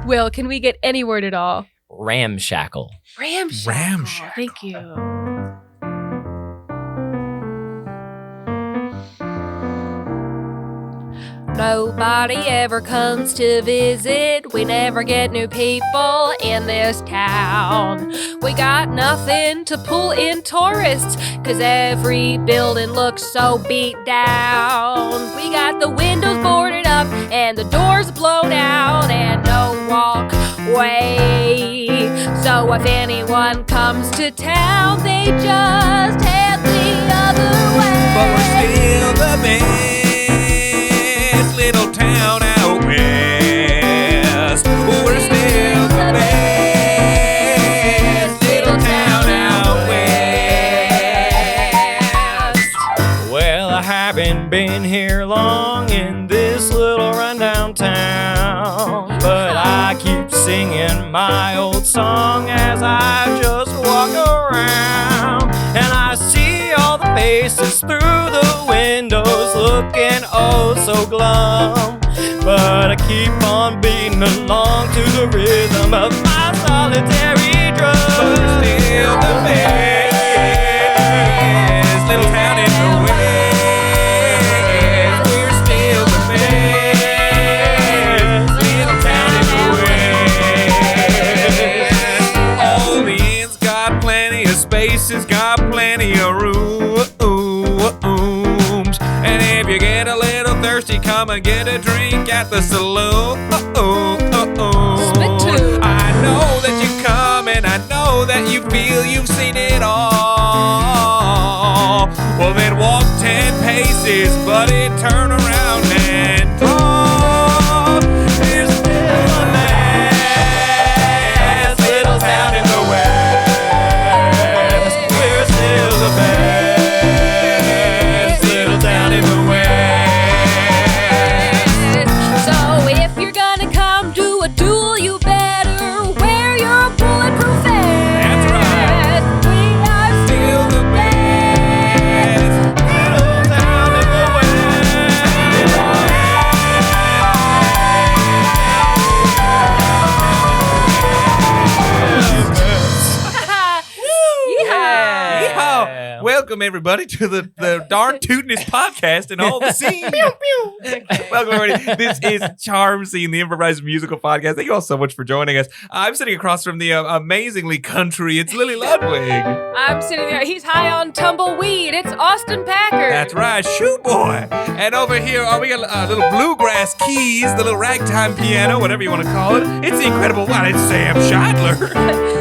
Will, can we get any word at all? Ramshackle. Ramshackle. Thank you. Nobody ever comes to visit. We never get new people in this town. We got nothing to pull in tourists, 'cause every building looks so beat down. We got the windows boarded up and the doors blown out and no walkway. So if anyone comes to town, they just head the other way. But we're still the best little town out west. We're still the best little town out west. Well, I haven't been here long in this little rundown town, but I keep singing my old song as I just walk around, and I see all the faces through the windows looking oh so glum, but I keep on beating along to the rhythm of my solitary drum. We're still the best little town in the west. We're still the best little town in the west. All the inns got plenty of spaces, got plenty of rooms. And if you get a little thirsty, come and get a drink at the saloon. Spittoon. I know that you come and I know that you feel you've seen it all. Well, then walk 10 paces, buddy, turn around and talk. Here's the last little town in the west. We're still the best little town in the west. So if you're gonna come do a duel, you better wear your bulletproof vest. That's right. We are Still the best little town in the Yeehaw! Yeehaw! Welcome everybody to the darn tootinest podcast in all the scene. Okay. Welcome everybody. This is Charm Scene, the improvised musical podcast. Thank you all so much for joining us. I'm sitting across from the amazingly country. It's Lily Ludwig. I'm sitting there. He's high on tumbleweed. It's Austin Packard. That's right, shoe boy. And over here, we got little bluegrass keys, the little ragtime piano, whatever you want to call it. It's the incredible one. It's Sam Scheidler.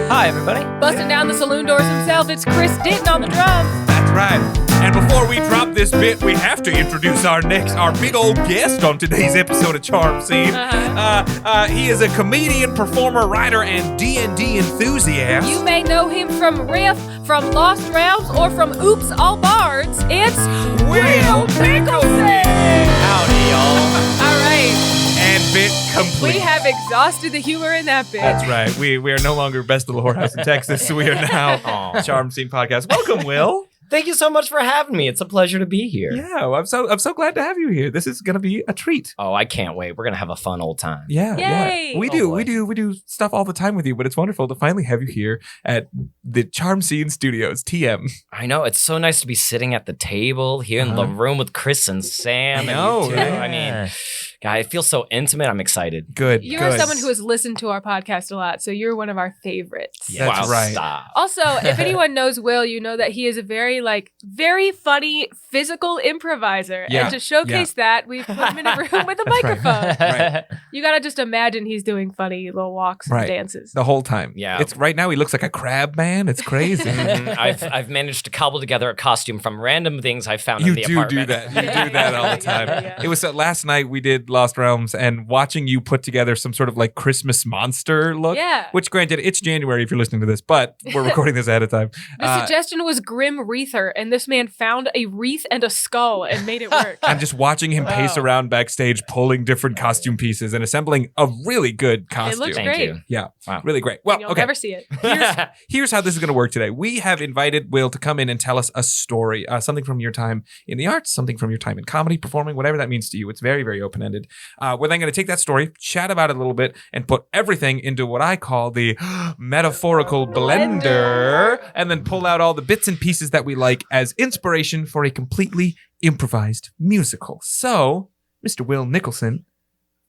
Hi, everybody. Busting down the saloon doors himself, it's Chris Ditton on the drums. That's right. And before we drop this bit, we have to introduce our big old guest on today's episode of Charm Scene. He is a comedian, performer, writer, and D&D enthusiast. You may know him from Riff, from Lost Realms, or from Oops All Bards. It's Will Nicholson. Howdy, y'all. All right. And bit complete. We have exhausted the humor in that bit. That's right. We are no longer Best Little Whorehouse in Texas. We are now Charm Scene Podcast. Welcome, Will. Thank you so much for having me. It's a pleasure to be here. Yeah, I'm so glad to have you here. This is gonna be a treat. Oh, I can't wait. We're gonna have a fun old time. Yeah, Yay. yeah. We do stuff all the time with you, but it's wonderful to finally have you here at the Charm Scene Studios, TM. I know. It's so nice to be sitting at the table here in the room with Chris and Sam. I know, And you two. right? I mean, God, it feels so intimate. I'm excited. Good. You're good. someone who has listened to our podcast a lot, so you're one of our favorites. Yeah. That's Wow, right. Stop. Also, if anyone knows Will, you know that he is a very funny physical improviser. Yeah, And to showcase that, we put him in a room with a microphone. Right. You gotta just imagine he's doing funny little walks Right. and dances. The whole time. Yeah. It's right now he looks like a crab man. It's crazy. Mhm. I've managed to cobble together a costume from random things I found You in the do apartment. that. You do that all the time. Yeah. It was last night we did Lost Realms, and watching you put together some sort of like Christmas monster look. Yeah. Which, granted, it's January if you're listening to this, but we're recording this ahead of time. The suggestion was Grim ether, and this man found a wreath and a skull and made it work. I'm just watching him pace around backstage, pulling different costume pieces and assembling a really good costume. It looks Thank great. you. Yeah, Wow. really great. Well, You'll okay. never see it. Here's how this is going to work today. We have invited Will to come in and tell us a story, something from your time in the arts, something from your time in comedy, performing, whatever that means to you. It's very, very open-ended. We're then going to take that story, chat about it a little bit, and put everything into what I call the metaphorical blender, and then pull out all the bits and pieces that we like as inspiration for a completely improvised musical. So, Mr. Will Nicholson,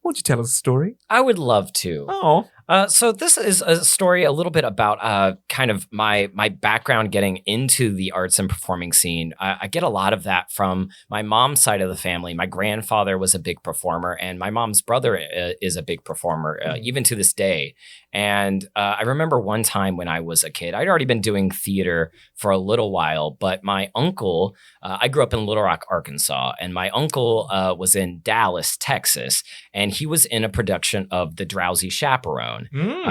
won't you tell us a story? I would love to. Oh. So this is a story a little bit about kind of my background getting into the arts and performing scene. I get a lot of that from my mom's side of the family. My grandfather was a big performer, and my mom's brother is a big performer, even to this day. And I remember one time when I was a kid, I'd already been doing theater for a little while, but my uncle, I grew up in Little Rock, Arkansas, and my uncle was in Dallas, Texas, and he was in a production of The Drowsy Chaperone.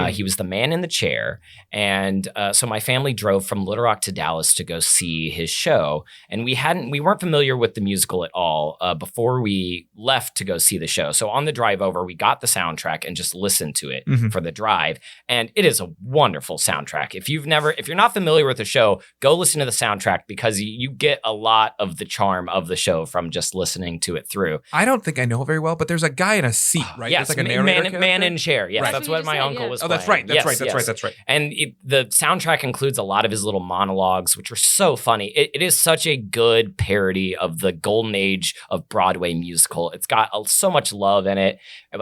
He was the man in the chair. And so my family drove from Little Rock to Dallas to go see his show. And we weren't familiar with the musical at all before we left to go see the show. So on the drive over, we got the soundtrack and just listened to it for the drive. And it is a wonderful soundtrack. If you're not familiar with the show, go listen to the soundtrack because you get a lot of the charm of the show from just listening to it through. I don't think I know it very well, but there's a guy in a seat, right? Yes, There's like a narrator man in chair. Yes, Right. that's That's what what you my just said, uncle yeah. was Oh, that's playing. right. That's Yes, right. And the soundtrack includes a lot of his little monologues, which are so funny. It is such a good parody of the golden age of Broadway musical. It's got so much love in it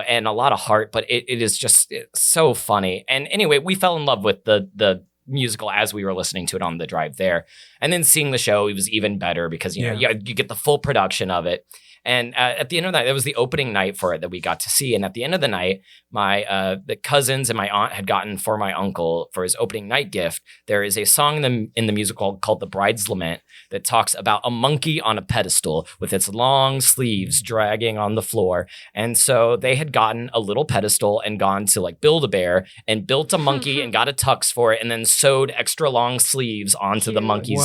and a lot of heart, but it is just so funny. And anyway, we fell in love with the musical as we were listening to it on the drive there. And then seeing the show, it was even better because you get the full production of it. And at the end of the night, that was the opening night for it that we got to see. And at the end of the night, the cousins and my aunt had gotten for my uncle for his opening night gift. There is a song in the musical called "The Bride's Lament" that talks about a monkey on a pedestal with its long sleeves dragging on the floor. And so they had gotten a little pedestal and gone to like Build-A-Bear and built a monkey and got a tux for it, and then sewed extra long sleeves onto the monkey's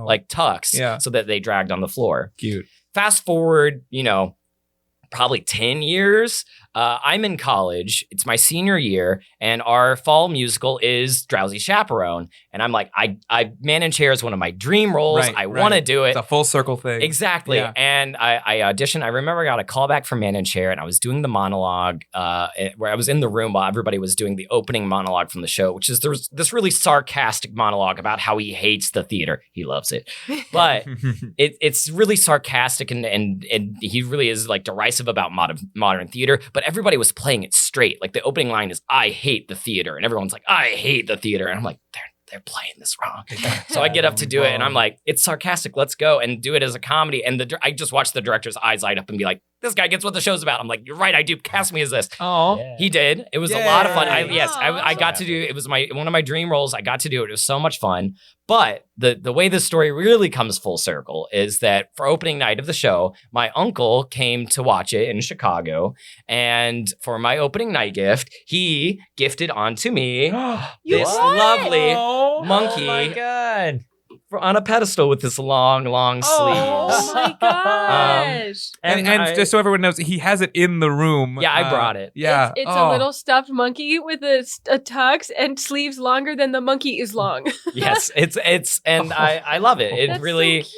like tux so that they dragged on the floor. Cute. Fast forward, probably 10 years. I'm in college. It's my senior year, and our fall musical is Drowsy Chaperone. And I'm like, I Man in Chair is one of my dream roles. Right, I want to do it. It's a full circle thing. Exactly. Yeah. And I auditioned. I remember I got a call back from Man in Chair, and I was doing the monologue where I was in the room while everybody was doing the opening monologue from the show, which is there's this really sarcastic monologue about how he hates the theater. He loves it. But it's really sarcastic and he really is like derisive about modern theater. But everybody was playing it straight. Like the opening line is, "I hate the theater." And everyone's like, "I hate the theater." And I'm like, they're playing this wrong. So I get up to do it and I'm like, it's sarcastic. Let's go and do it as a comedy. And I just watched the director's eyes light up and be like, this guy gets what the show's about. I'm like, you're right. I do. Cast me as this. Oh, He did. It was a lot of fun. Yay. I got to do, it was one of my dream roles. I got to do it. It was so much fun. But the way this story really comes full circle is that for opening night of the show, my uncle came to watch it in Chicago. And for my opening night gift, he gifted onto me this lovely monkey Oh my god. on a pedestal with this long sleeves. Oh my gosh. and I- just so everyone knows, he has it in the room. Yeah, I brought it. Yeah. It's a little stuffed monkey with a tux and sleeves longer than the monkey is long. Yes, and I love it. It That's really, so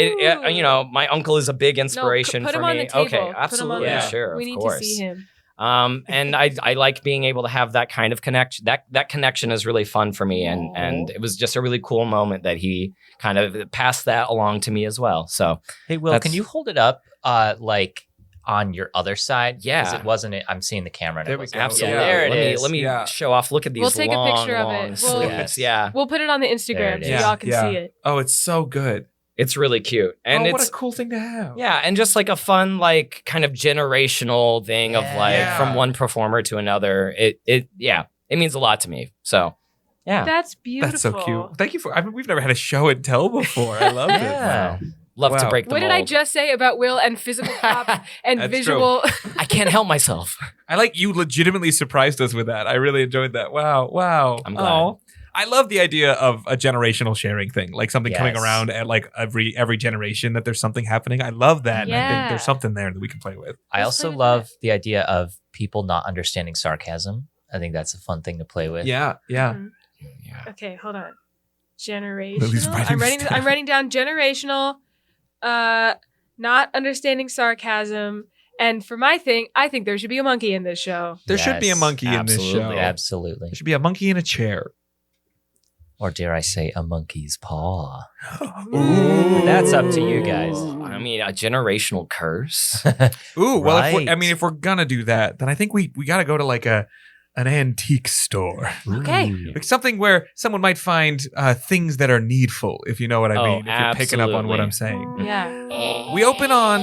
cute. my uncle is a big inspiration put for him on me. the table. Okay, Put him on absolutely, the- sure, We of need course. to see him. And I like being able to have that kind of connection. That connection is really fun for me, and it was just a really cool moment that he kind of passed that along to me as well. So Hey, Will, can you hold it up, like on your other side? Yeah. Because it wasn't. I'm seeing the camera. And There it we wasn't. go. absolutely, Yeah, there it is. Let me Yeah. show off. Look at these. We'll take a long, picture of long it. We'll- sleeves. Yes. Yeah, We'll put it on the There Instagram it so is. y'all can see it. Oh, it's so good. it's really cute, and what it's a cool thing to have. yeah, and just like a fun, like kind of generational thing of like Yeah. from one performer to another. It means a lot to me. So yeah, That's beautiful. That's so cute. Thank you for. We've never had a show and tell before. I love Yeah. it. love to Wow. break the What mold. did I just say about Will and physical props and That's visual? I can't help myself. I like you legitimately surprised us with that. I really enjoyed that. Wow. I'm glad. Aw. I love the idea of a generational sharing thing, like something coming Yes. around at like every generation that there's something happening. I love that. And I think Yeah. there's something there that we can play with. I Let's also play with love the idea of people not understanding sarcasm. I think that's a fun thing to play with. Yeah, yeah. Mhm. Yeah. Okay, hold on. Lily's Generational. writing this I'm down. writing down generational, not understanding sarcasm. And for my thing, I think there should be a monkey in this show. There should be a Yes, monkey in this show. absolutely, Absolutely. There should be a monkey in a chair. Or dare I say, a monkey's paw. Ooh. That's up to you guys. I mean, a generational curse. Ooh, well, Right. if we're gonna do that, then I think we got to go to like an antique store, Okay. like something where someone might find things that are needful, if you know what I Oh, mean. If you're picking up on what absolutely. I'm saying. Yeah. We open on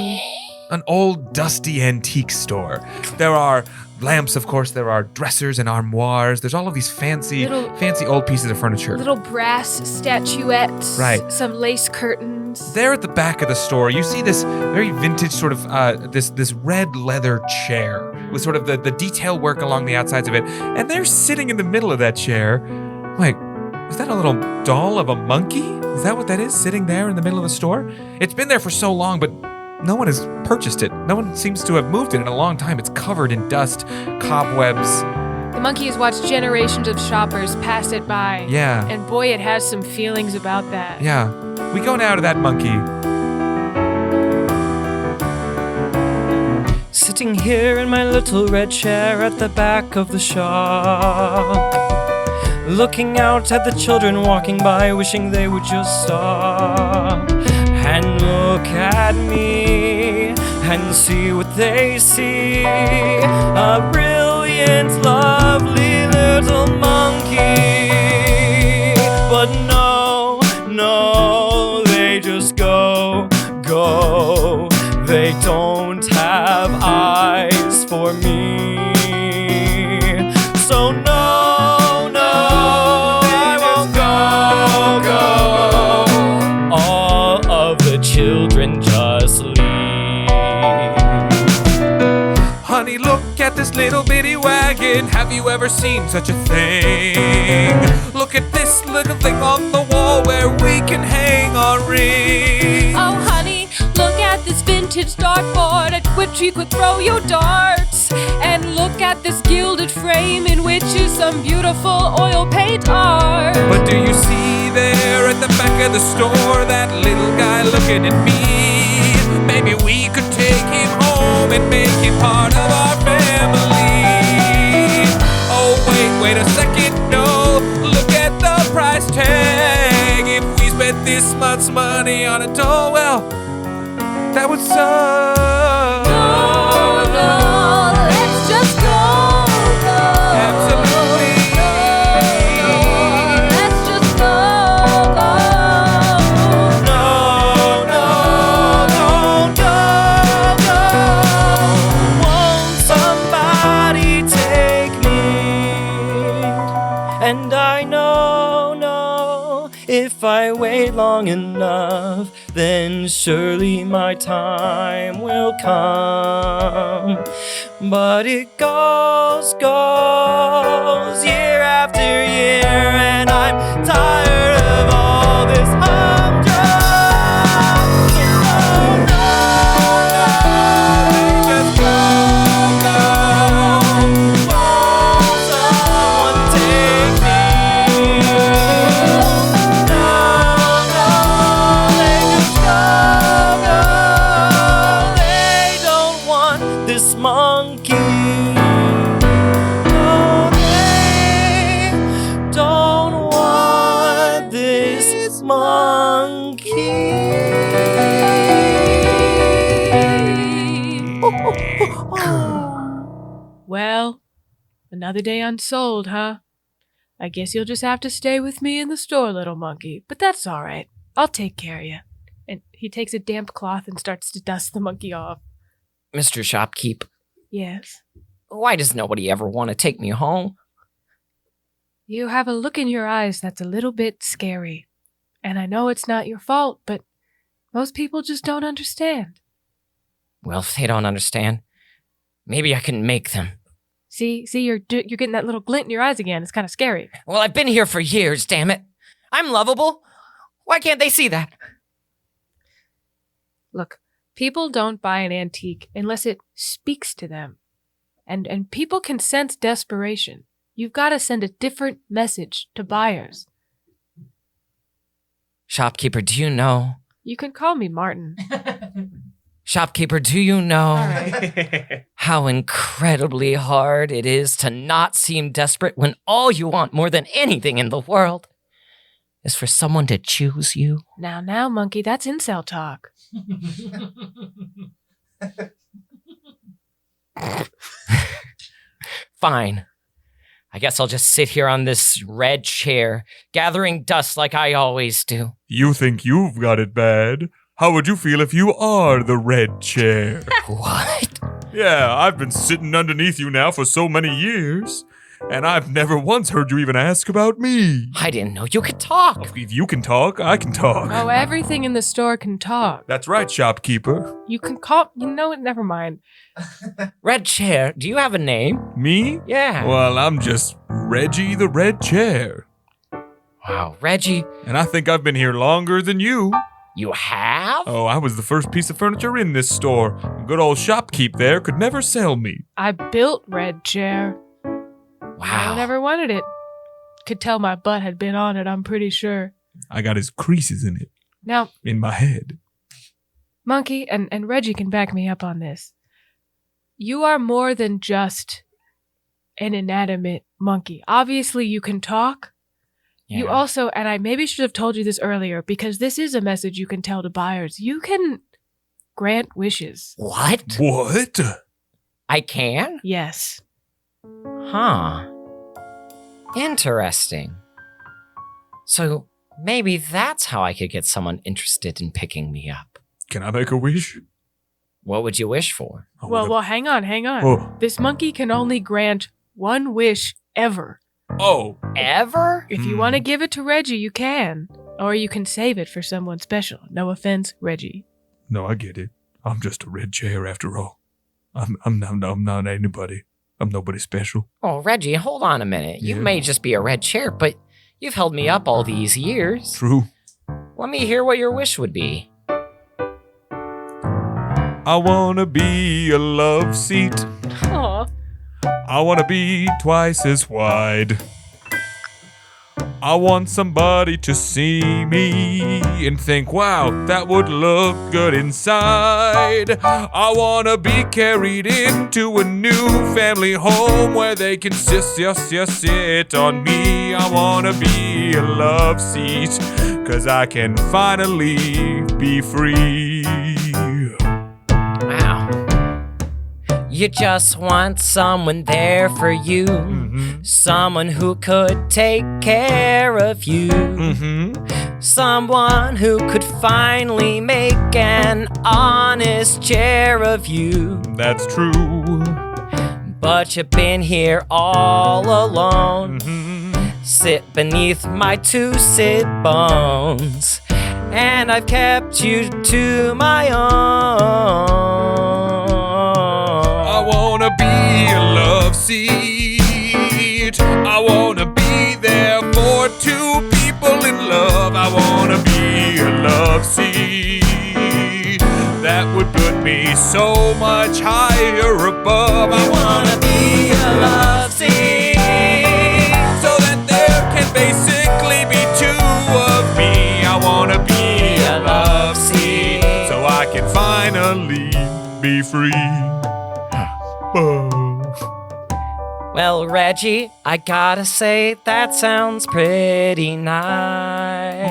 an old, dusty antique store. There are lamps, of course. There are dressers and armoires. There's all of these fancy old pieces of furniture. Little brass statuettes. Right. Some lace curtains. There at the back of the store, you see this very vintage sort of this red leather chair with sort of the detail work along the outsides of it. And they're sitting in the middle of that chair. Like, is that a little doll of a monkey? Is that what that is, sitting there in the middle of the store? It's been there for so long, but no one has purchased it. No one seems to have moved it in a long time. It's covered in dust, cobwebs. The monkey has watched generations of shoppers pass it by. Yeah. And boy, it has some feelings about that. Yeah. We go now to that monkey. Sitting here in my little red chair at the back of the shop, looking out at the children walking by, wishing they would just stop and look at me and see what they see. A brilliant, lovely little monkey. But no, they just go. They don't have eyes for me. So no, I won't go. All of the children just leave. Honey, look at this little bitty wagon. Have you ever seen such a thing? Look at this little thing on the wall where we can hang our rings. Oh, honey, look at this vintage dartboard at which you could throw your darts. And look at this gilded frame in which is some beautiful oil paint art. But do you see there at the back of the store that little guy looking at me? Maybe we could take him home and make him part of our family. Oh, wait a second, no. Look at the price tag. If we spent this much money on a doll, well, that would suck. No, let's just go. Absolutely. Let's just go. Won't somebody take me? And I know, if I wait long enough, then surely my time will come. But it goes year after year, and I'm tired of all this humdrum. Just go. Won't someone take me? They just go. They don't want this monkey. No, they don't want this Well, another day unsold, huh? I guess you'll just have to stay with me in the store, little monkey. But that's all right. I'll take care of you. And he takes a damp cloth and starts to dust the monkey off. Mr. Shopkeep, Yes. why does nobody ever want to take me home? You have a look in your eyes that's a little bit scary. And I know it's not your fault, but most people just don't understand. Well, if they don't understand, maybe I can make them. See, you're getting that little glint in your eyes again. It's kind of scary. Well, I've been here for years, damn it. I'm lovable. Why can't they see that? Look, people don't buy an antique unless it speaks to them. And people can sense desperation. You've got to send a different message to buyers. Shopkeeper, do you know? You can call me Martin. Shopkeeper, do you know how incredibly hard it is to not seem desperate when all you want more than anything in the world is for someone to choose you? Now, monkey, that's incel talk. Fine. I guess I'll just sit here on this red chair, gathering dust like I always do. You think you've got it bad? How would you feel if you are the red chair? What? Yeah, I've been sitting underneath you now for so many years, and I've never once heard you even ask about me. I didn't know you could talk. If you can talk, I can talk. Oh, everything in the store can talk. That's right, shopkeeper. You can call... You know what? Never mind. Red chair, do you have a name? Me? Yeah. Well, I'm just Reggie the Red Chair. Wow, Reggie. And I think I've been here longer than you. You have? Oh, I was the first piece of furniture in this store. Good old shopkeep there could never sell me. I built Red Chair. Wow. I never wanted it. Could tell my butt had been on it, I'm pretty sure. I got his creases in it. Now, In my head. Monkey, and Reggie can back me up on this. You are more than just an inanimate monkey. Obviously, you can talk. Yeah. You also, and I maybe should have told you this earlier, because this is a message you can tell to buyers. You can grant wishes. What? What? I can? Yes. Huh. Interesting. So maybe that's how I could get someone interested in picking me up. Can I make a wish? What would you wish for? I Well, wanna- hang on. Oh. This monkey can only grant one wish ever. Oh. Ever? If you want to give it to Reggie, you can. Or you can save it for someone special. No offense, Reggie. No, I get it. I'm just a red chair after all. I'm not anybody. I'm nobody special. Oh, Reggie, hold on a minute. You Yeah. may just be a red chair, but you've held me up all these years. True. Let me hear what your wish would be. I wanna be a love seat. Aw. I wanna be twice as wide. I want somebody to see me and think, wow, that would look good inside. I wanna be carried into a new family home where they can sit on me. I wanna be a love seat, 'cause I can finally be free. Wow. You just want someone there for you. Someone who could take care of you. Someone who could finally make an honest chair of you. That's true. But you've been here all alone. Sit beneath my two sit bones. And I've kept you to my own. I wanna be a love seat. I wanna be there for two people in love. I wanna be a love seat. That would put me so much higher above. I wanna be a love seat, so that there can basically be two of me. I wanna be a love seat, so I can finally be free. Well, Reggie, I gotta say that sounds pretty nice.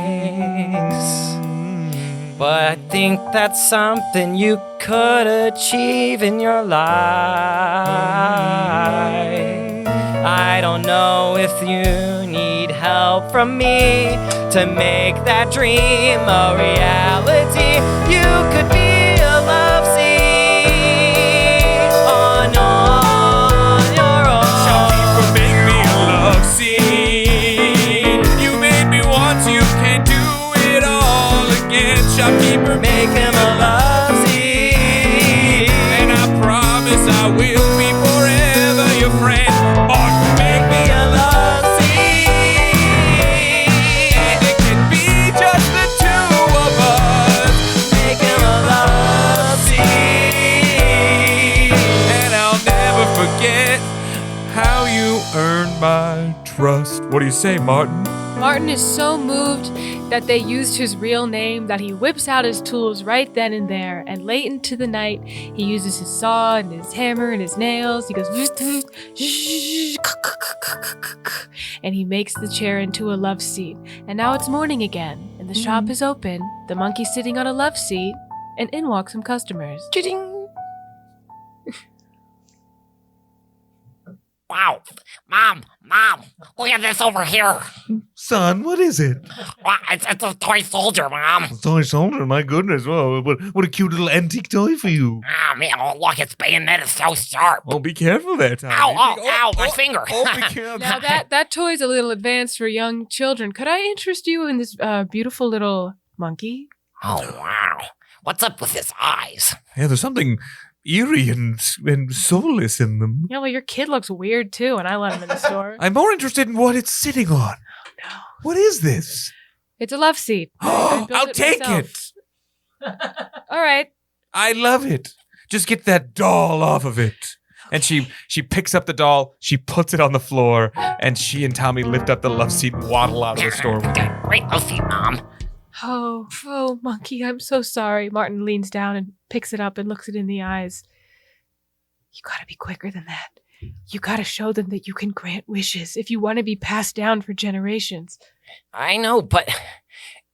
But I think that's something you could achieve in your life. I don't know if you need help from me to make that dream a reality. You could be a love seat on your own. Shopkeeper, make me a love scene. You made me want you can't do it all again. Shopkeeper, Make him a love seat. and I promise I will be forever your friend. forget how you earned my trust. What do you say, Martin? Martin is so moved that they used his real name that he whips out his tools right then and there. And late into the night, he uses his saw and his hammer and his nails. He goes, and he makes the chair into a love seat. And now it's morning again, and the shop is open. The monkey's sitting on a love seat, and in walk some customers. Ching. Wow. Mom, look at this over here. Son, what is it? Wow, it's a toy soldier, Mom. A toy soldier, my goodness. Oh, what a cute little antique toy for you. Ah, man, oh, look, its bayonet is so sharp. Oh, be careful there, Tommy. Ow, my finger. Oh, be careful. Now that toy's a little advanced for young children. Could I interest you in this beautiful little monkey? Oh, wow. What's up with his eyes? Yeah, there's something eerie and soulless in them. Yeah, well, your kid looks weird too, and I let him in the store. I'm more interested in what it's sitting on. No. What is this? It's a love seat. I built I'll it take myself. it. All right. I love it. Just get that doll off of it. And she picks up the doll, she puts it on the floor, and she and Tommy lift up the love seat and waddle out of the store with it. Great love seat, Mom. Oh, monkey, I'm so sorry. Martin leans down and picks it up and looks it in the eyes. You gotta be quicker than that. You gotta show them that you can grant wishes if you want to be passed down for generations. I know, but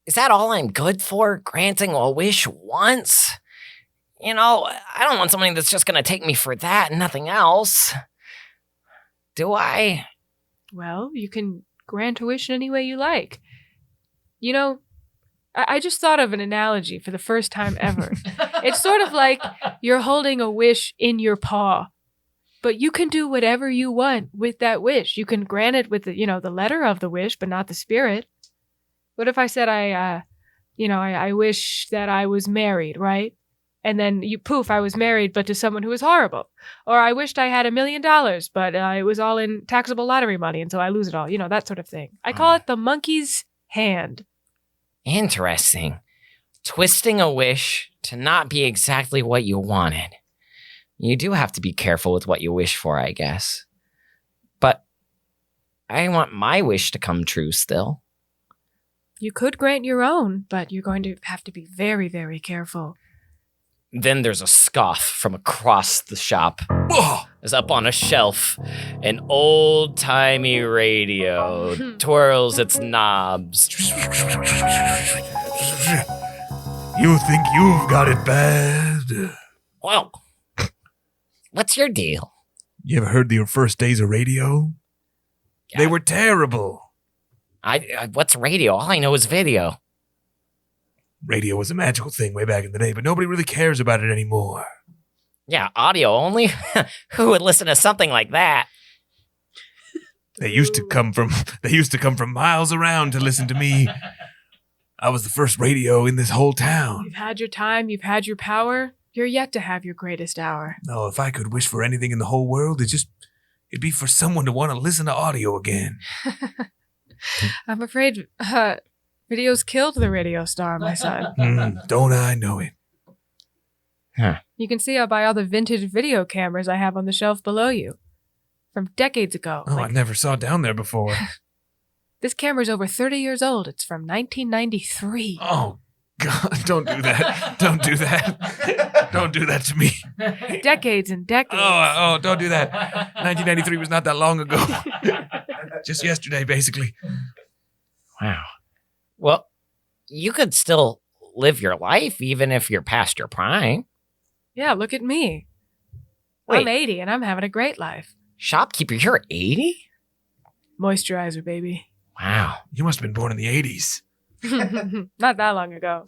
is that all I'm good for? Granting a wish once? You know, I don't want somebody that's just gonna take me for that and nothing else. Do I? Well, you can grant a wish any way you like. You know, I just thought of an analogy for the first time ever. It's sort of like you're holding a wish in your paw, but you can do whatever you want with that wish. You can grant it with the letter of the wish, but not the spirit. What if I said I wish that I was married, right? And then I was married, but to someone who was horrible. Or I wished I had $1 million, but it was all in taxable lottery money, and so I lose it all. That sort of thing. I call it the monkey's hand. Interesting. Twisting a wish to not be exactly what you wanted. You do have to be careful with what you wish for, I guess. But I want my wish to come true still. You could grant your own, but you're going to have to be very, very careful. Then there's a scoff from across the shop. Is up on a shelf. An old-timey radio twirls its knobs. You think you've got it bad? Well, what's your deal? You ever heard your first days of radio? Yeah. They were terrible. What's radio? All I know is video. Radio was a magical thing way back in the day, but nobody really cares about it anymore. Yeah, audio only? Who would listen to something like that? They used to come from miles around to listen to me. I was the first radio in this whole town. You've had your time, you've had your power. You're yet to have your greatest hour. No, if I could wish for anything in the whole world, it'd be for someone to want to listen to audio again. I'm afraid video's killed the radio star, my son. Don't I know it? Huh. You can see I buy all the vintage video cameras I have on the shelf below you. From decades ago. Oh, I never saw down there before. This camera's over 30 years old. It's from 1993. Oh, God, don't do that. Don't do that. Don't do that to me. Decades and decades. Oh, don't do that. 1993 was not that long ago. Just yesterday, basically. Wow. Well, you could still live your life even if you're past your prime. Yeah, look at me. Wait. I'm 80 and I'm having a great life. Shopkeeper, you're 80? Moisturizer, baby. Wow. You must have been born in the 80s. Not that long ago.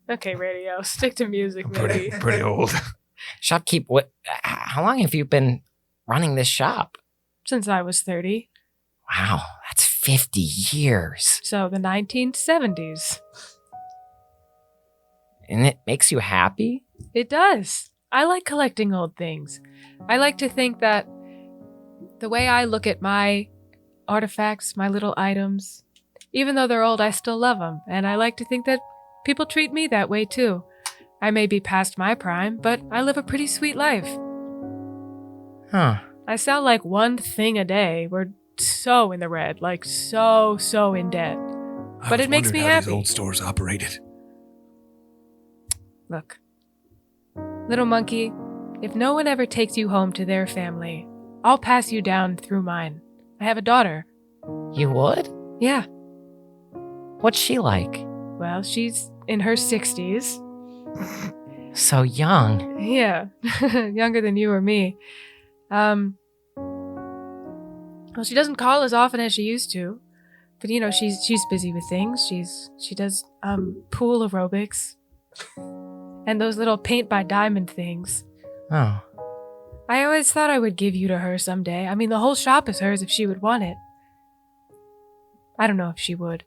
Okay, radio. Stick to music, maybe. Pretty old. Shopkeep, how long have you been running this shop? Since I was 30. Wow, that's 50 years. So the 1970s. And it makes you happy? It does. I like collecting old things. I like to think that the way I look at my artifacts, my little items, even though they're old, I still love them. And I like to think that people treat me that way too. I may be past my prime, but I live a pretty sweet life. Huh. I sell like one thing a day. We're so in the red, like so in debt. But it makes me how these happy. old stores operated. Look, little monkey, if no one ever takes you home to their family, I'll pass you down through mine. I have a daughter. You would? Yeah, What's she like? well, she's in her 60s. So young. Yeah, younger than you or me. Well, she doesn't call as often as she used to, but you know, she's busy with things. She does pool aerobics and those little paint by diamond things. Oh. I always thought I would give you to her someday. I mean, the whole shop is hers if she would want it. I don't know if she would.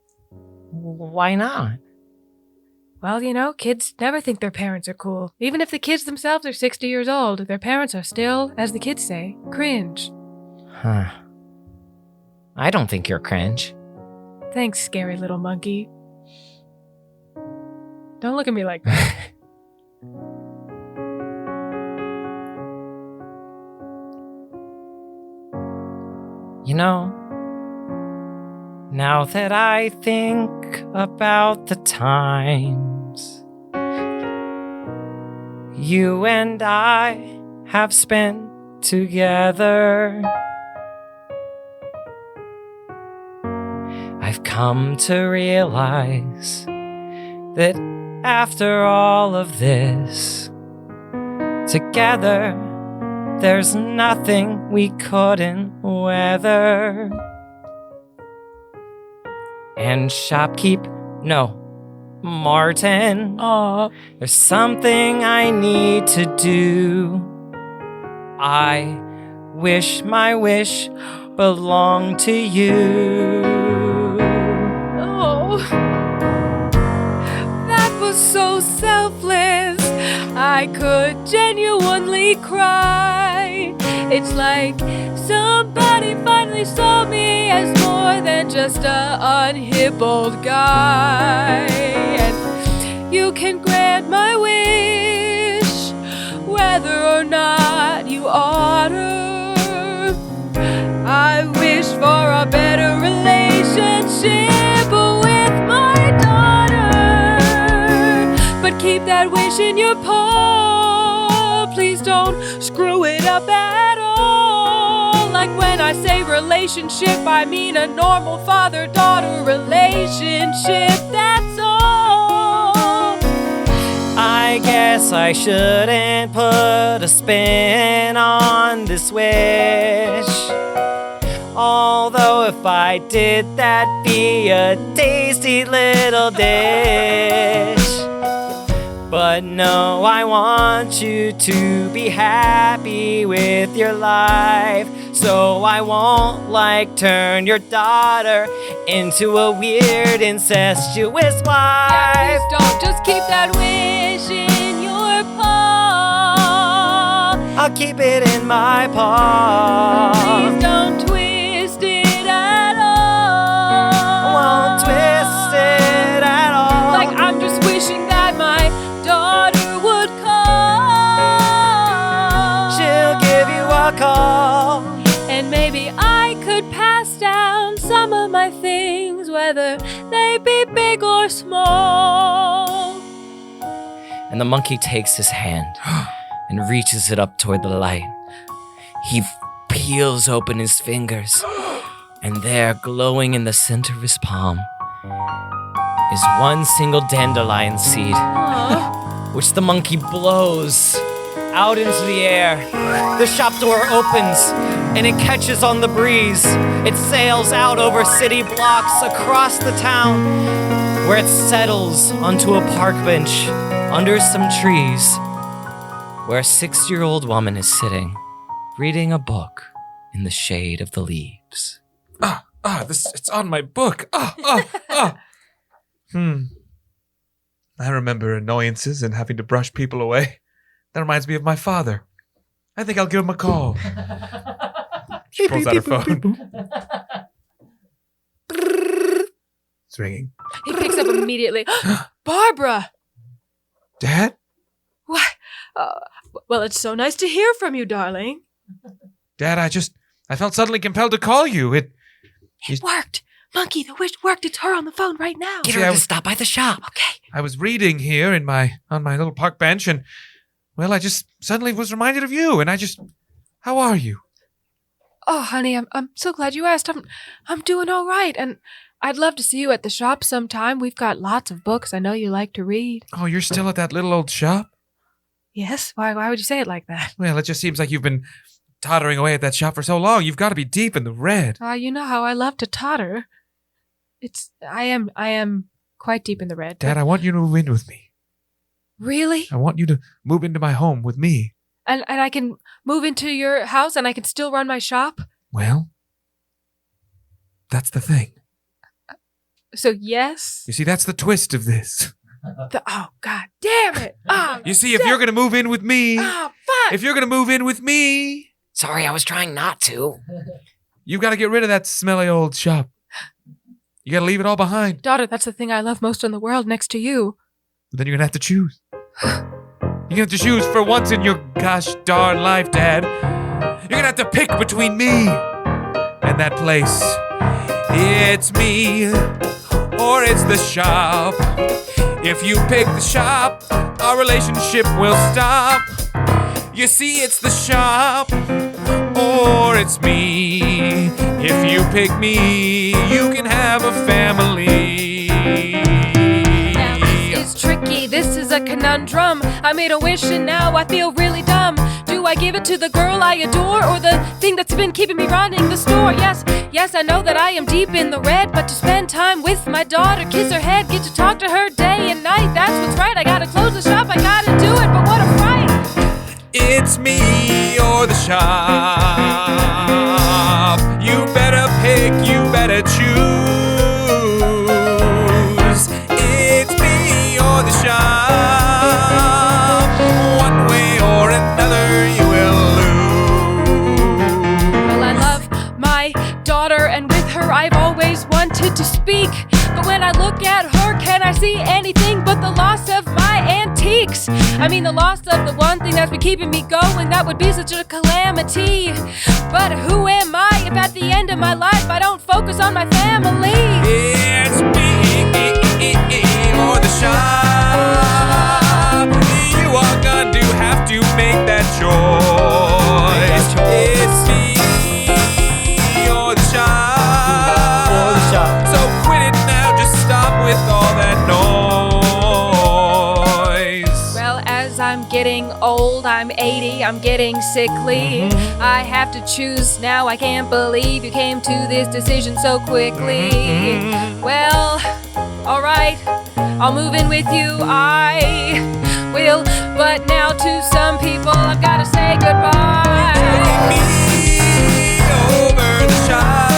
Why not? Well, you know, kids never think their parents are cool. Even if the kids themselves are 60 years old, their parents are still, as the kids say, cringe. Huh. I don't think you're cringe. Thanks, scary little monkey. Don't look at me like that. You know, now that I think about the times you and I have spent together, I've come to realize that after all of this, together, there's nothing we couldn't weather. And Martin, Aw. there's something I need to do. I wish my wish belonged to you. Oh. That was so selfless. I could genuinely cry. It's like somebody finally saw me as more than just a unhip old guy. And you can grant my wish, whether or not you honor. I wish for a better relationship with my daughter. But keep that wish in your paw. Please don't screw it up at all. Like when I say relationship, I mean a normal father-daughter relationship, that's all. I guess I shouldn't put a spin on this wish. Although if I did, that'd be a tasty little dish. But no, I want you to be happy with your life. So I won't turn your daughter into a weird incestuous wife. Yeah, please don't. Just keep that wish in your paw. I'll keep it in my paw. Please don't twist it at all. I won't twist it at all. Like I'm just wishing that my daughter would call. She'll give you a call. And maybe I could pass down some of my things, whether they be big or small. And the monkey takes his hand and reaches it up toward the light. He peels open his fingers, and there, glowing in the center of his palm, is one single dandelion seed, which the monkey blows out into the air. The shop door opens, and it catches on the breeze. It sails out over city blocks across the town, where it settles onto a park bench under some trees, where a 6-year-old woman is sitting, reading a book in the shade of the leaves. It's on my book. I remember annoyances and having to brush people away. That reminds me of my father. I think I'll give him a call. She pulls out her phone. It's ringing. He picks up immediately. Barbara! Dad? What? Well, it's so nice to hear from you, darling. Dad, I felt suddenly compelled to call you. It worked. Monkey, the wish worked. It's her on the phone right now. Get her to stop by the shop. Okay. I was reading here on my little park bench, and, well, I just suddenly was reminded of you, and how are you? Oh, honey, I'm so glad you asked. I'm doing all right, and I'd love to see you at the shop sometime. We've got lots of books I know you like to read. Oh, you're still at that little old shop? Yes? Why would you say it like that? Well, it just seems like you've been tottering away at that shop for so long. You've got to be deep in the red. You know how I love to totter. I am quite deep in the red. Dad, I want you to move in with me. Really? I want you to move into my home with me. And I can move into your house and I can still run my shop? Well, that's the thing. So yes? You see, that's the twist of this. Oh, God damn it. Oh, you see, if you're going to move in with me, fuck. Sorry, I was trying not to. you've got to get rid of that smelly old shop. You got to leave it all behind. Daughter, that's the thing I love most in the world next to you. But then you're going to have to choose. You're going to have to choose for once in your gosh darn life, Dad. You're going to have to pick between me and that place. It's me or it's the shop. If you pick the shop, our relationship will stop. You see, it's the shop or it's me. If you pick me, you can have a family. Now this is tricky, this is a conundrum. I made a wish and now I feel really dumb. Do I give it to the girl I adore or the thing that's been keeping me running the store? Yes, I know that I am deep in the red, but to spend time with my daughter, kiss her head, get to talk to her day and night, that's what's right. I gotta close the shop, I gotta do it, but what a fright. It's me or the shop. You better pick, you better choose. It's me or the shop. One way or another you will lose. Well, I love my daughter, and with her I've always wanted to speak. But when I look at her, can I see anything but the loss of my antiques? I mean, the loss of the one thing that's been keeping me going, that would be such a calamity. But who am I if at the end of my life I don't focus on my family? It's me or the shop. You are gonna have to make that choice. It's me or the shop. So quit it now, just stop with all that noise. Well, as I'm getting old, I'm 80, I'm getting sickly. I have to choose now, I can't believe you came to this decision so quickly. Well, alright, I'll move in with you, I will. But now to some people, I've gotta say goodbye. Me over the shop.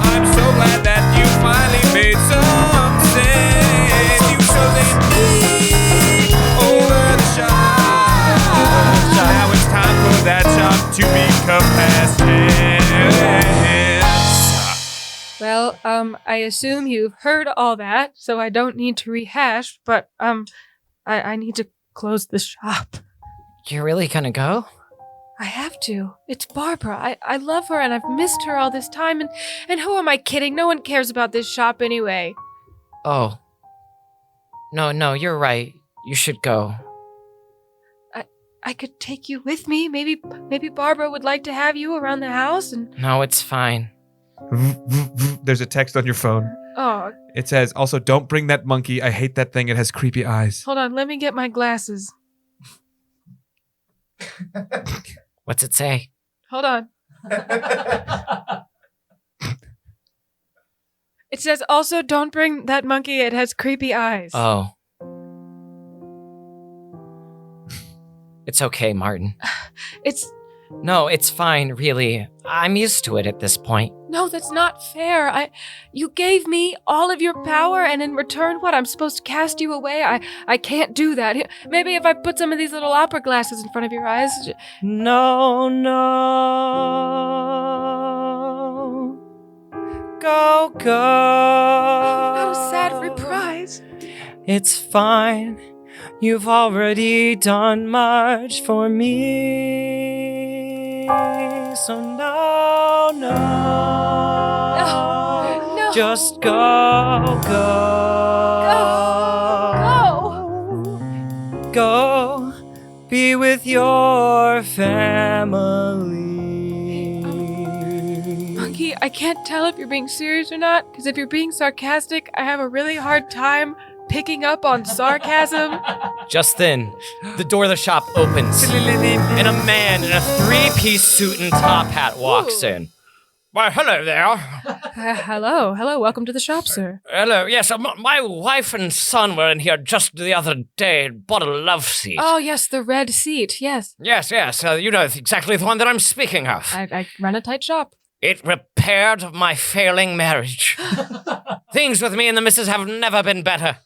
I'm so glad that you finally made some sense. You chose me over the shop. Now it's time for that shop to become past tense. Well, I assume you've heard all that, so I don't need to rehash, but, I need to close the shop. You're really gonna go? I have to. It's Barbara. I love her and I've missed her all this time, and who am I kidding? No one cares about this shop anyway. Oh. No, you're right. You should go. I could take you with me. Maybe Barbara would like to have you around the house and... No, it's fine. There's a text on your phone. Oh, It says, also, don't bring that monkey. I hate that thing. It has creepy eyes. hold on. Let me get my glasses. What's it say? Hold on. It says, also, don't bring that monkey. It has creepy eyes. Oh. It's okay, Martin. No, it's fine, really. I'm used to it at this point. No, that's not fair. You gave me all of your power, and in return, what, I'm supposed to cast you away? I can't do that. Maybe if I put some of these little opera glasses in front of your eyes. No. Go. Not a sad reprise. It's fine. You've already done much for me. So no, No. just go. Go be with your family. Monkey, I can't tell if you're being serious or not, because if you're being sarcastic, I have a really hard time picking up on sarcasm. Just then, the door of the shop opens, and a man in a three-piece suit and top hat walks in. Why, hello there. Hello, welcome to the shop, sir. Hello, yes, my wife and son were in here just the other day and bought a love seat. Oh, yes, the red seat, yes. Yes, you know exactly the one that I'm speaking of. I run a tight shop. It repaired my failing marriage. Things with me and the missus have never been better.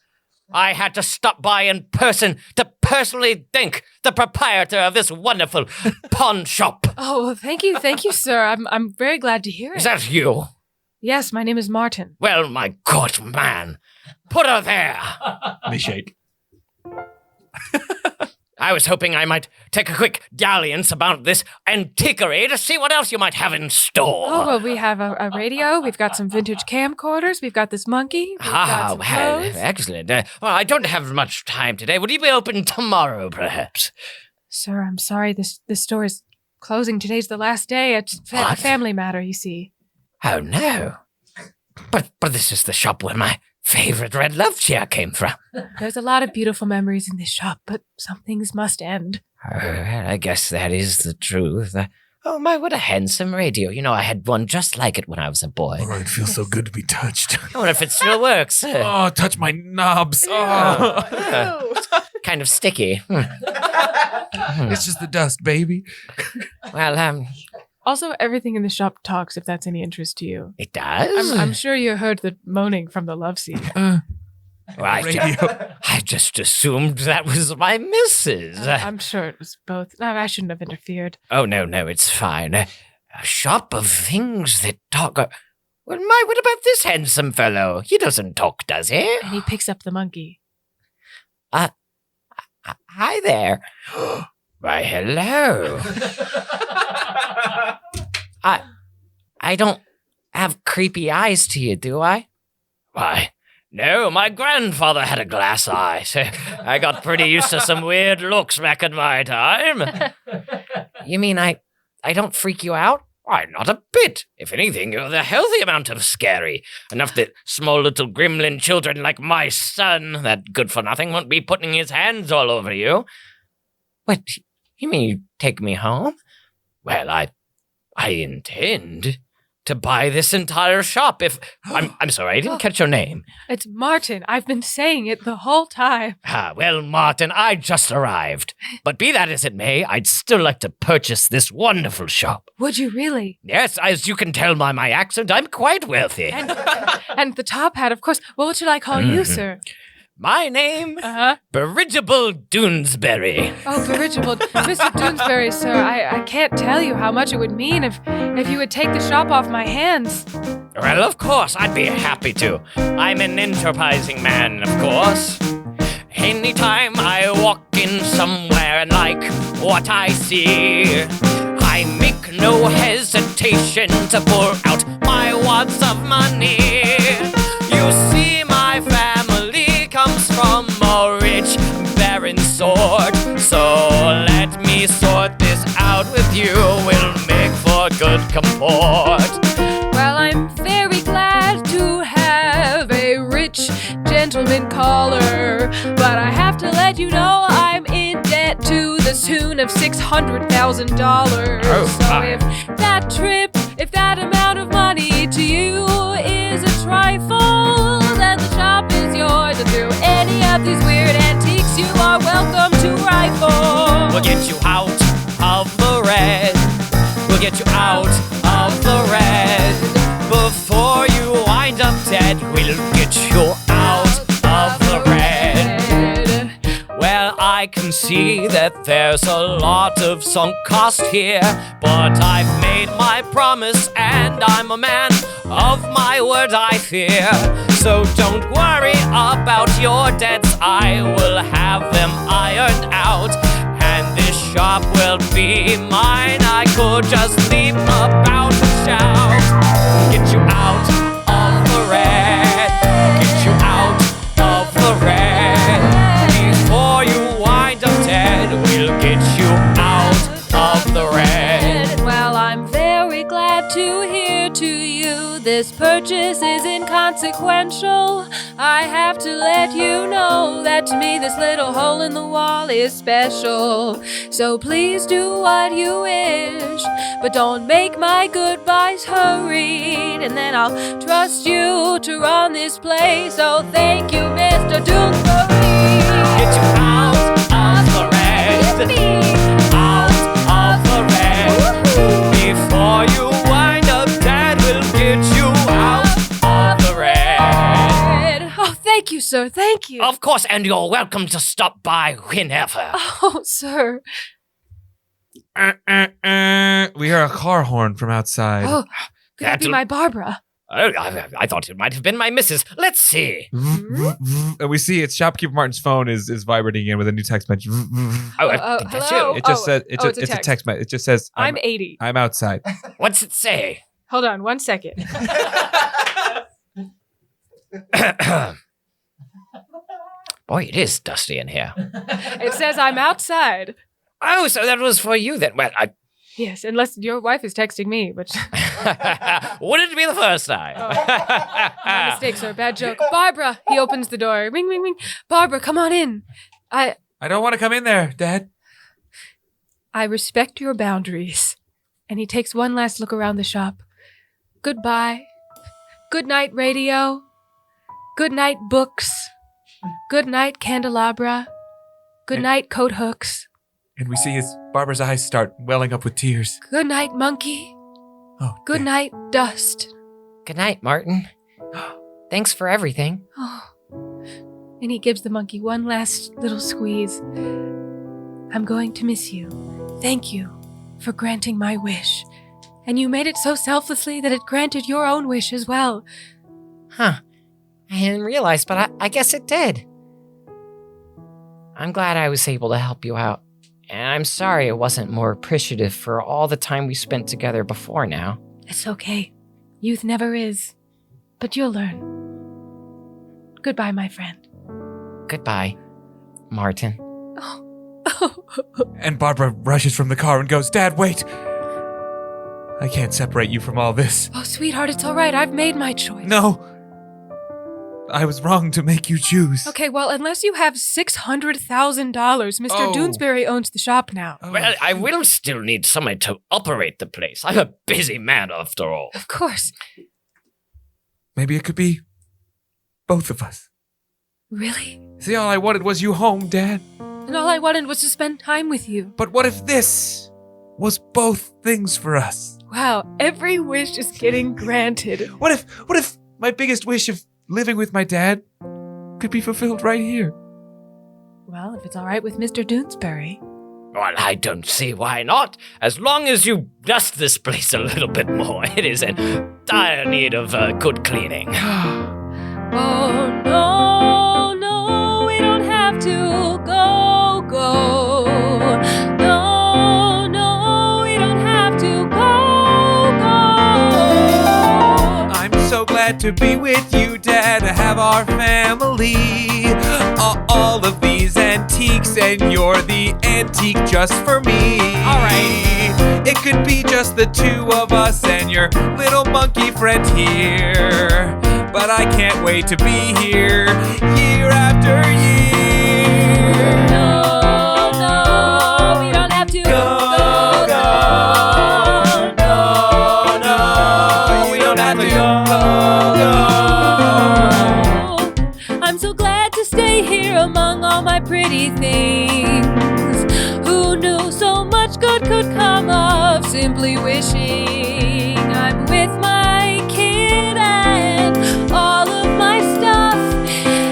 I had to stop by in person to personally thank the proprietor of this wonderful pawn shop. Oh, thank you, sir. I'm very glad to hear it. Is that you? Yes, my name is Martin. Well, my good man. Put her there. They shake. I was hoping I might take a quick dalliance about this antiquery to see what else you might have in store. Oh, well, we have a radio. We've got some vintage camcorders. We've got this monkey. We've got some clothes. Excellent. Well, I don't have much time today. Would you be open tomorrow, perhaps? Sir, I'm sorry. This store is closing. Today's the last day. It's a family matter, you see. Oh, no. But this is the shop where my favorite red love chair came from. There's a lot of beautiful memories in this shop, but some things must end. I guess that is the truth. Oh, my, what a handsome radio. You know, I had one just like it when I was a boy. Oh, it feels so good to be touched. I wonder if it still works. Oh, touch my knobs. Oh. Kind of sticky. It's just the dust, baby. Well, Also, everything in the shop talks, if that's any interest to you. it does? I'm sure you heard the moaning from the love seat. Well, Radio. I just assumed that was my missus. I'm sure it was both. No, I shouldn't have interfered. Oh, no, it's fine. A shop of things that talk. Well, what about this handsome fellow? He doesn't talk, does he? And he picks up the monkey. Hi there. Why, hello. I don't have creepy eyes to you, do I? Why, no, my grandfather had a glass eye, so I got pretty used to some weird looks back in my time. You mean I don't freak you out? Why, not a bit. If anything, you're the healthy amount of scary. Enough that small little gremlin children like my son, that good-for-nothing, won't be putting his hands all over you. What, you mean you take me home? Well, I intend to buy this entire shop if... I'm sorry, I didn't catch your name. It's Martin. I've been saying it the whole time. Well, Martin, I just arrived. But be that as it may, I'd still like to purchase this wonderful shop. Would you really? Yes, as you can tell by my accent, I'm quite wealthy. And the top hat, of course. What should I call you, sir? My name? Uh-huh. Bridgeable Doonesbury. Oh, Bridgeable. Mr. Doonesbury, sir, I can't tell you how much it would mean if you would take the shop off my hands. Well, of course, I'd be happy to. I'm an enterprising man, of course. Anytime I walk in somewhere and like what I see, I make no hesitation to pull out my wads of money. You see, my family comes from a rich, barren sort, so let me sort this out with you. We'll make for good comport. Well, I'm very glad to have a rich gentleman caller, but I have to let you know I'm in debt to the tune of $600,000. So if that amount of money to you is a trifle, then the shop is yours. And through any of these weird antiques, you are welcome to rifle. We'll get you out of the red. We'll get you out of the red. Before you wind up dead, we'll get you out of the red. Well, I can see that there's a lot of sunk cost here, but I've made my promise and I'm a man of my word, I fear. So don't worry about your debts, I will have them ironed out, and this shop will be mine. I could just leap about and shout, get you out of the red, get you out of the red. Before you wind up dead, we'll get you out of the red. Well, I'm very glad to hear to you this purchase is inconsequential. I have to let you know that to me this little hole in the wall is special. So please do what you wish, but don't make my goodbyes hurried, and then I'll trust you to run this place. So thank you, Mr. Doonesbury. Get you out of the red, Yippee. out of the red. Before you wind up dead, we'll get you out of the red. Oh, thank you, sir. Thank you. Of course, and you're welcome to stop by whenever. Oh, sir. We hear a car horn from outside. Oh, could that be That'll- my Barbara? Oh, I thought it might have been my missus. Let's see. And we see it's shopkeeper Martin's phone is vibrating again with a new text message. Oh, I think that's hello? you. It just Oh, says it's a it's a text. text message. It just says I'm 80. I'm outside. What's it say? Hold on 1 second. Boy, it is dusty in here. It says I'm outside. Oh, so that was for you then. Well, Yes, unless your wife is texting me, which wouldn't be the first time. my mistake, sir. Bad joke. Barbara, he opens the door. Ring, ring, ring. Barbara, come on in. I don't want to come in there, Dad. I respect your boundaries. And he takes one last look around the shop. Goodbye. Good night, radio. Good night, books. Good night, candelabra. Good night, coat hooks. And we see his Barbara's eyes start welling up with tears. Good night, monkey. Oh, Good Dad. night, dust. Good night, Martin. Thanks for everything. Oh. And he gives the monkey one last little squeeze. I'm going to miss you. Thank you for granting my wish. And you made it so selflessly that it granted your own wish as well. Huh. I didn't realize, but I guess it did. I'm glad I was able to help you out. And I'm sorry it wasn't more appreciative for all the time we spent together before now. It's okay. Youth never is. But you'll learn. Goodbye, my friend. Goodbye, Martin. And Barbara rushes from the car and goes, Dad, wait. I can't separate you from all this. Oh, sweetheart, it's all right. I've made my choice. No. I was wrong to make you choose. Okay, well, unless you have $600,000, Mr. Oh. Doonesbury owns the shop now. Oh. Well, I will still need someone to operate the place. I'm a busy man after all. Of course. Maybe it could be both of us. Really? See, all I wanted was you home, Dad. And all I wanted was to spend time with you. But what if this was both things for us? Wow, every wish is getting granted. What if my biggest wish of living with my dad could be fulfilled right here? Well, if it's all right with Mr. Doonesbury. Well, I don't see why not. As long as you dust this place a little bit more. It is in dire need of good cleaning. Oh, no, no, we don't have to go, go. No, no, we don't have to go, go. I'm so glad to be with you, Dad, to have our family. All of these antiques, and you're the antique just for me. All right. It could be just the two of us and your little monkey friend here. But I can't wait to be here year after year. No, no, we don't have to Go, go, no, no, we don't have to go. I'm so glad to stay here among all my pretty things. Who knew so much good could come of simply wishing I'm with my kid and all of my stuff.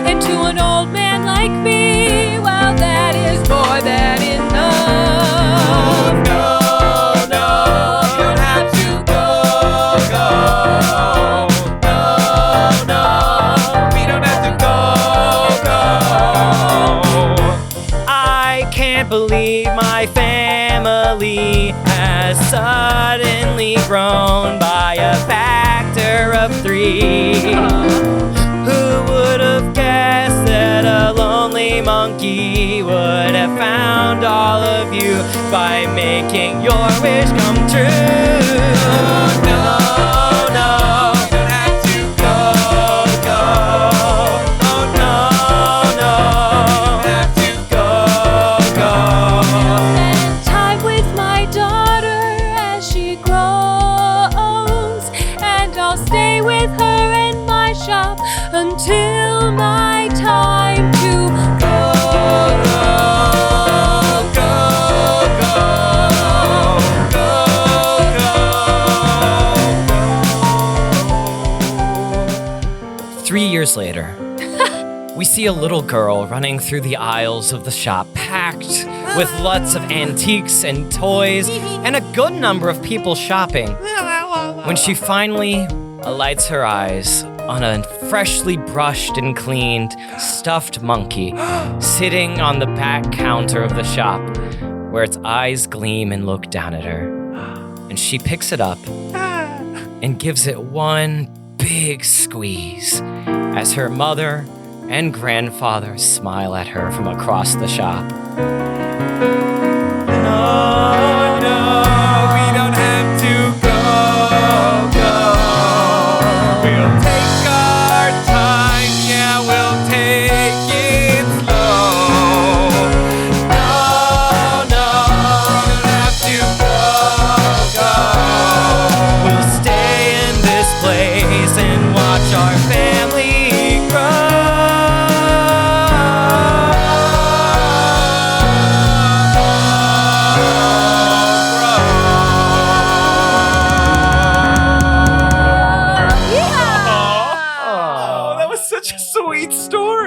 And to an old man like me, well, that is more than enough. No, no, you don't have to go, go. No, no, we don't have to go, go. I can't believe my family has suddenly grown by a factor of 3. Who would have guessed that a lonely monkey would have found all of you by making your wish come true? No, no, you don't have to go. Oh, no, no, you don't have to go. Spend time with my daughter as she grows, and I'll stay with her in my shop until my time to go. Go, go, go, go, go. 3 years later, we see a little girl running through the aisles of the shop, packed with lots of antiques and toys, and a good number of people shopping. When she finally alights her eyes on a freshly brushed and cleaned stuffed monkey sitting on the back counter of the shop, where its eyes gleam and look down at her. And she picks it up and gives it one big squeeze as her mother and grandfather smile at her from across the shop. No, no, we don't have to go. We'll take our time, yeah, we'll take it slow. No, no, we don't have to go. We'll stay in this place and watch our family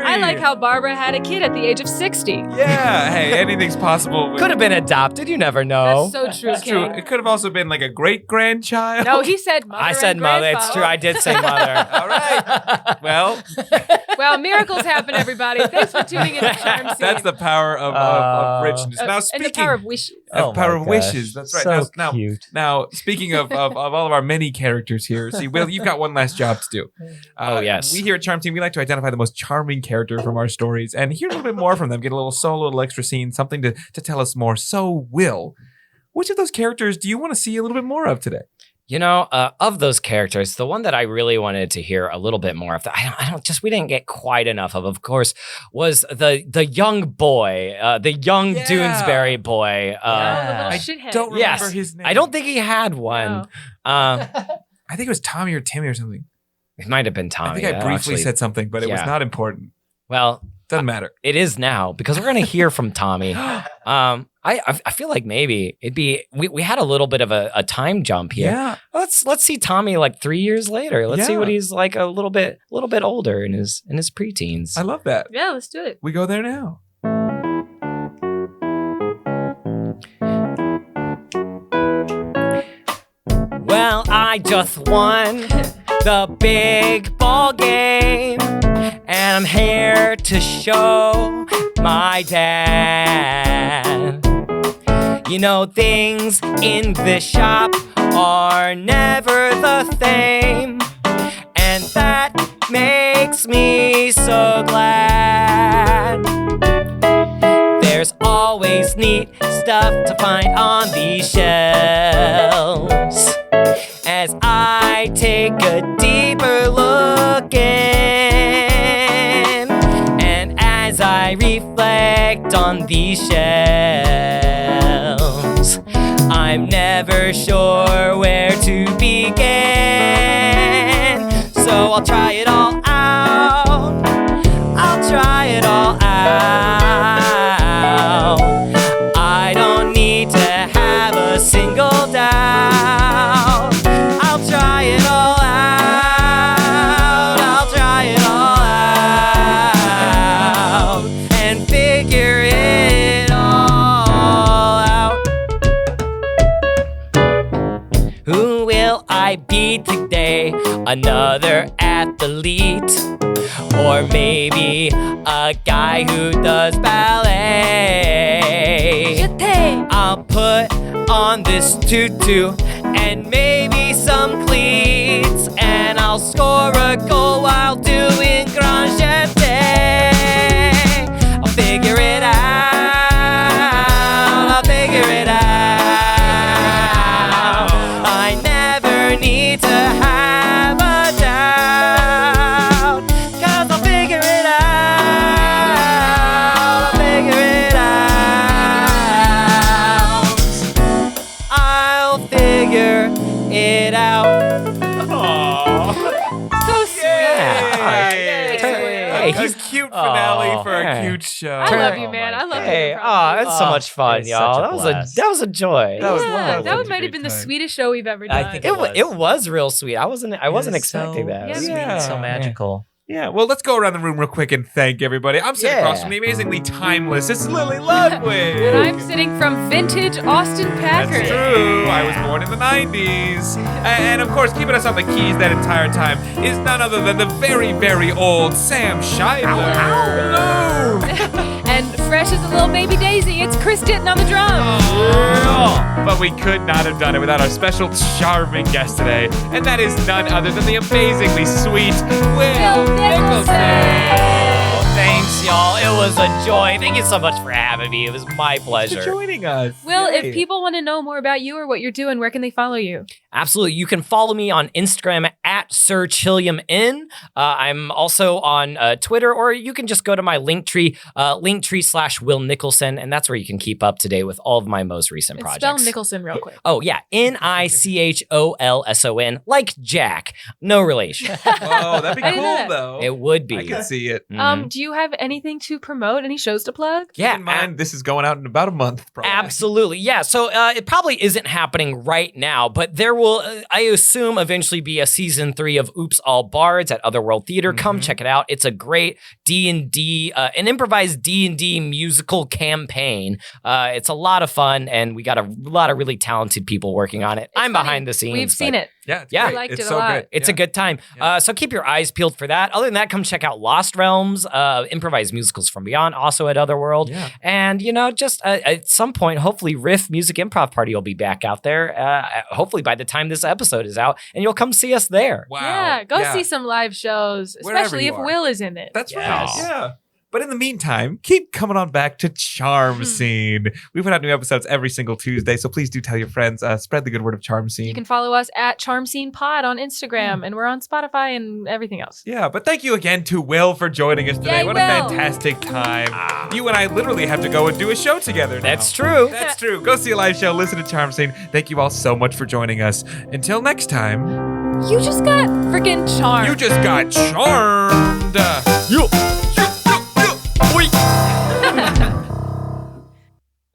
I like how Barbara had a kid at the age of 60. Yeah, hey, anything's possible. Could have been adopted, you never know. That's so true, That's true. King. It could have also been like a great-grandchild. No, he said mother. I said and mother, it's grandfather. true, I did say mother. All right. Well, Well, miracles happen, everybody. Thanks for tuning in to Charm Scene. that's the power of richness. Now, and speaking the power of wishes. of power my of gosh, wishes. That's right. So now, cute. now, speaking of all of our many characters here, see, Will, you've got one last job to do. Oh, yes. We here at Charm Team, we like to identify the most charming character from our stories and hear a little bit more from them, get a little solo, a little extra scene, something to tell us more. So, Will, which of those characters do you want to see a little bit more of today? You know, of those characters, the one that I really wanted to hear a little bit more of, we didn't get quite enough of course, was the young boy, the young Yeah. Doonesbury boy. The little I shithead. don't remember Yes, his name. I don't think he had one. No. I think it was Tommy or Timmy or something. It might have been Tommy. I think I briefly said something, but it was yeah. not important. Well, Doesn't matter. it is now because we're going to hear from Tommy. I feel like maybe it'd be we had a little bit of a time jump here. Yeah. Let's see Tommy like 3 years later. Let's see Yeah. what he's like a little bit older in his preteens. I love that. Yeah, let's do it. We go there now. Well, I just won the big ball game, and I'm here to show my dad. You know, things in this shop are never the same, and that makes me so glad. There's always neat stuff to find on these shelves as I take a deeper look in, and as I reflect on these shelves, I'm never sure where to begin. So I'll try it all out. I'll try it all out. I don't need to have a single doubt. I'll try it all out. I'll try it all out and figure it all out. Who will I be today? Another athlete? Or maybe a guy who does ballet? I'll put on this tutu and maybe some cleats, and I'll score a goal while doing grand jeté. I'll figure it out. I'll figure it out. I never need to have a doubt, 'cause I'll figure it out. I'll figure it out. I'll figure it out. So sweet. Hey, A cute finale for a cute show. I love you, man. I love Hey, you. it's so much fun, it's y'all. such a That blast. was a joy. That was Yeah, lovely. that Such a might have great been the time. sweetest show we've ever done. I think It was real sweet. I wasn't expecting that. Yeah, Sweet, me so Yeah. magical. Yeah, well, let's go around the room real quick and thank everybody. I'm sitting across Yeah. from the amazingly timeless. It's Lily Ludwig. And I'm sitting from vintage Austin Packard. That's true. I was born in the 90s. And of course, keeping us on the keys that entire time is none other than the very, very old Sam Scheidler. Hello. And fresh as a little baby daisy, it's Chris Ditton on the drums. But we could not have done it without our special charming guest today. And that is none other than the amazingly sweet Will Nicholson. Thanks, y'all. It was a joy. Thank you so much for having me. It was my For pleasure. joining us. Will, Yay. if people want to know more about you or what you're doing, where can they follow you? Absolutely. You can follow me on Instagram at Sir ChilliamN. I'm also on Twitter, or you can just go to my Linktree, Linktree/Will Nicholson, and that's where you can keep up to date with all of my most recent And projects. spell Nicholson real quick. Oh, yeah. Nicholson, like Jack. No relation. Oh, that'd be I didn't know cool, that. though. It would be. I can see it. Mhm. Do you have anything to promote? Any shows to plug? Yeah, Keep in mind, this is going out in about a month, probably. absolutely. Yeah. So it probably isn't happening right now, but there will, I assume, eventually be a season 3 of Oops All Bards at Otherworld Theater. Come Mhm. check it out. It's a great D&D, an improvised D&D musical campaign. It's a lot of fun, and we got a lot of really talented people working on it. I'm funny. behind the scenes. We've seen it. Yeah, it's Yeah. great. We liked it's it a so lot. good. It's Yeah. a good time. Yeah. So keep your eyes peeled for that. Other than that, come check out Lost Realms, improvised musicals from beyond, also at Otherworld. Yeah. And, just at some point, hopefully Riff Music Improv Party will be back out there. Hopefully by the time this episode is out, and you'll come see us there. Wow. Yeah, go see some live shows, Wherever especially you if are. Will is in it. That's Yes. right. Yeah. But in the meantime, keep coming on back to Charm Scene. We put out new episodes every single Tuesday, so please do tell your friends. Spread the good word of Charm Scene. You can follow us at Charm Scene Pod on Instagram, and we're on Spotify and everything else. Yeah, but thank you again to Will for joining us today. Yay, what Will. a fantastic time. You and I literally have to go and do a show together now. That's true. That's true. Go see a live show, listen to Charm Scene. Thank you all so much for joining us. Until next time, You just got freaking charmed. you just got charmed. You.